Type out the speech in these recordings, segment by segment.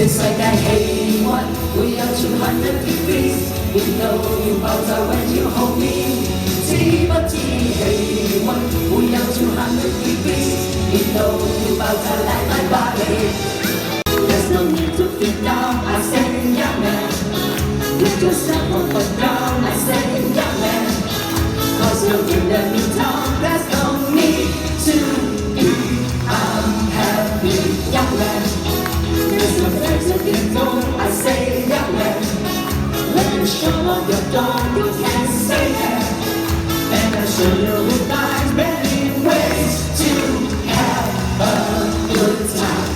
全世界氣溫會有200 degrees， 變到要爆炸 when you hold me， 知不知氣溫會有200 degrees， 變到要爆炸 like my body。There's no need to feel down, I say young man. Lift yourself off the ground, I say young man. Cause you're in the new town, there's no need to be unhappy, young man. There's no place you can go, I say young man. Let me show on your door, you can say that. And I'll show you nice many ways to have a good time.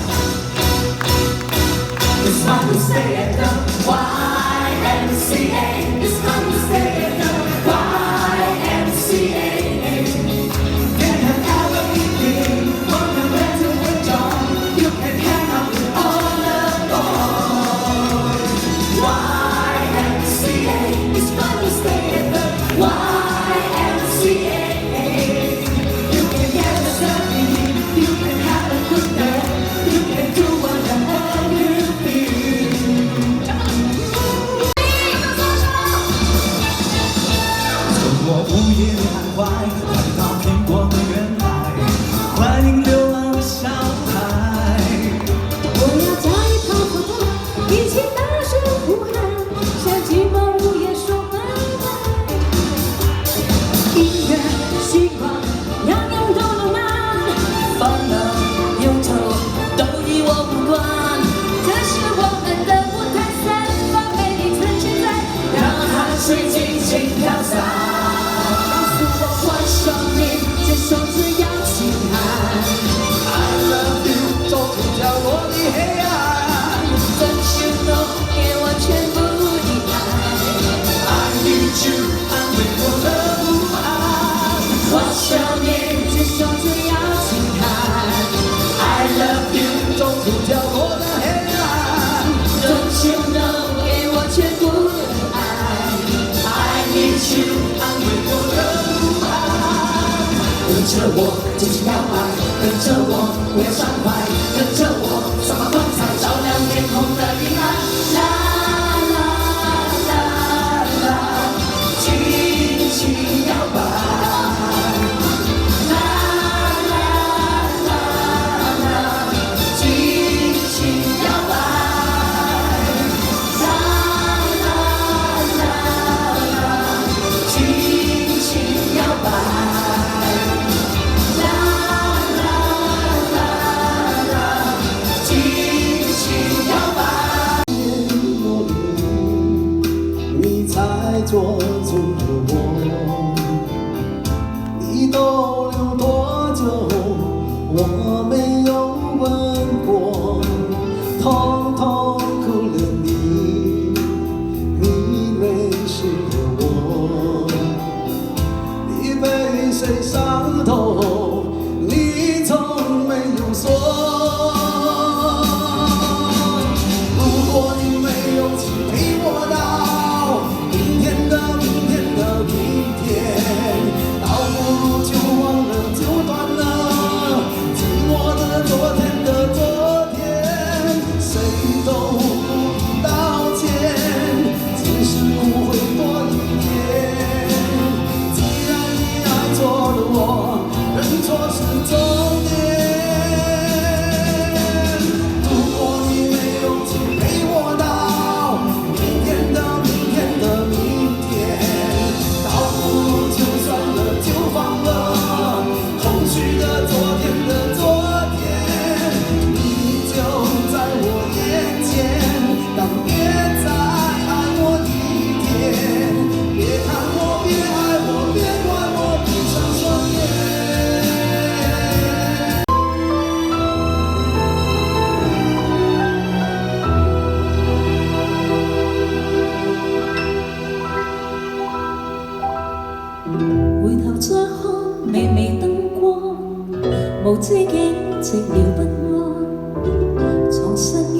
It's fun to stay at the YMCA. It's fun to stay at the YMCA. Can have everything from the red to the dawn. You can hang out with all the boys. YMCA. It's fun to stay at the YMCA. You can get yourself in. You can have a good day. You can do whatever you feel. 我午夜里徘徊，快到天国的原来，欢迎流浪的小孩。我要加一套活动，一起大声呼喊，向寂寞午夜说拜拜。音乐、希望，样样都能玩，烦恼、忧愁都与我无关。这是我们的舞台，散发美丽存现在，让汗水尽情飘散。我想你，接受这样心寒。I love you， 走出角落的黑暗。Don't you know， 给我全部的爱。I need you， 安慰我的不安。我想你，接受这样心寒。I love you， 走出角落的黑暗。Don't you know， 给我全部的爱。I need you， 安慰我的不安。跟着我尽情摇摆，跟着我不要伤怀，跟着我散发光彩，照亮天空的阴暗。啦啦啦啦，尽情摇摆。啦啦啦啦，尽情摇摆。啦啦啦啦，尽情摇摆。你才做主的我，你逗留多久，我没有问过，偷偷哭了你，你没事的我，你被谁伤透，你从没有说。如果你没有去陪我到明天的明天，倒不如就忘了就断了，寂寞的昨天的昨天，谁都不必道歉，只是苦会多一点。既然你爱错了我，认错是重点。如果你没有去陪我到明天的明天，倒不如就算了就放了，空虚的昨天的昨天，你就在我眼前，但别再爱我一天，别看我，别爱我，别管我，闭上双眼。回頭再看微微燈光，無知竟寂寥不安，藏身於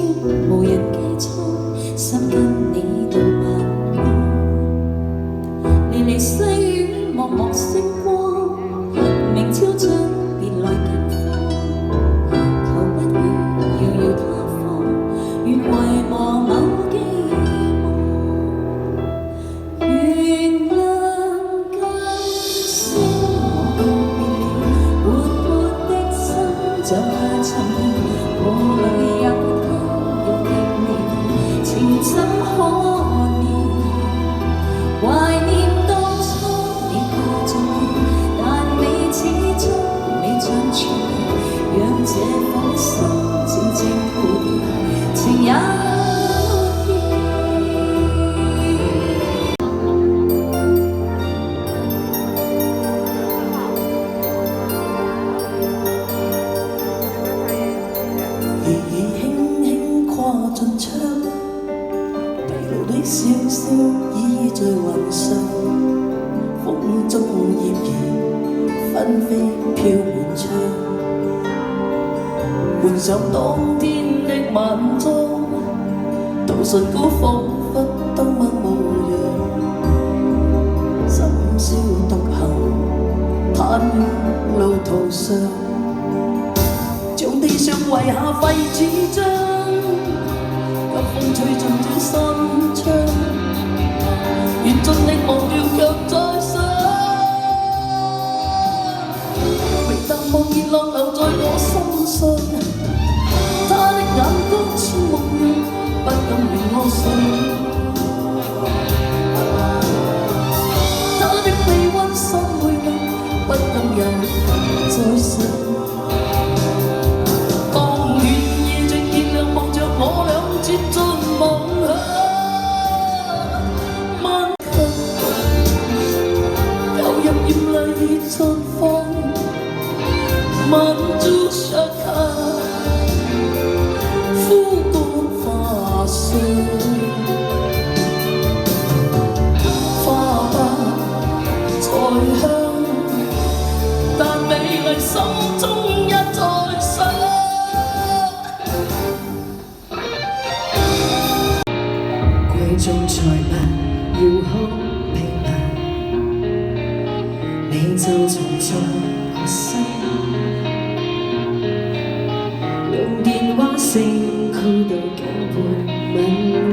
無人機艙，心跟你度晚安。離離細雨，茫茫星光，明朝將別來近況，求不於遙遙他方，願為怎可憐？懷念當初你怕重要，但你始終未長存，讓這顆心靜靜抱掉，情也笑笑倚在雲上，風中葉兒紛飛飄滿窗，換上當天的晚裝，道信古彷彿當晚模樣，深宵獨行攤於路途上，將地上遺下廢紙張，給風吹進這心窗，緣盡力忘掉卻再想，榮登望熱浪留在我心上，他的眼光似木曜，不敢令我信，他的臂溫心會冷，不敢又再想。接進夢鄉，漫長又入艷麗綻放，漫珠雪下，枯乾花上，花不再香，但美麗心中一再想。貴重財物要好平衡，你就藏在我心，用電話聲箍到頸背敏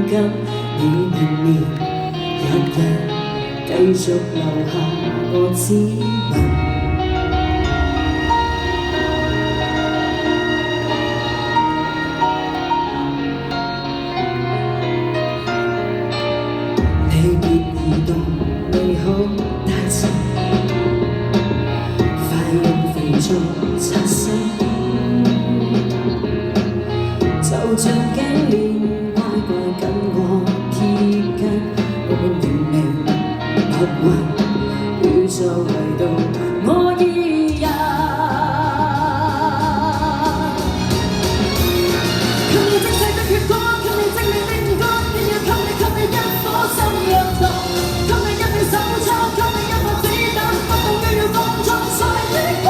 感，已年日日繼續留下我指紋。你別移動，未好帶走，快用肥皂擦身，就像頸鏈乖乖跟我貼緊，我明明白雲宇宙圍到我依人，給你精細的血光，給你精靈的五官，偏要給你一顆心若糖，給你一片手抄，給你一顆子彈，不懂於要放縱晒的光，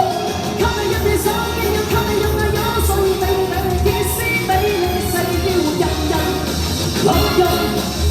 給你一片手，偏要給你擁有水定定結絲，俾你誓要人人落入。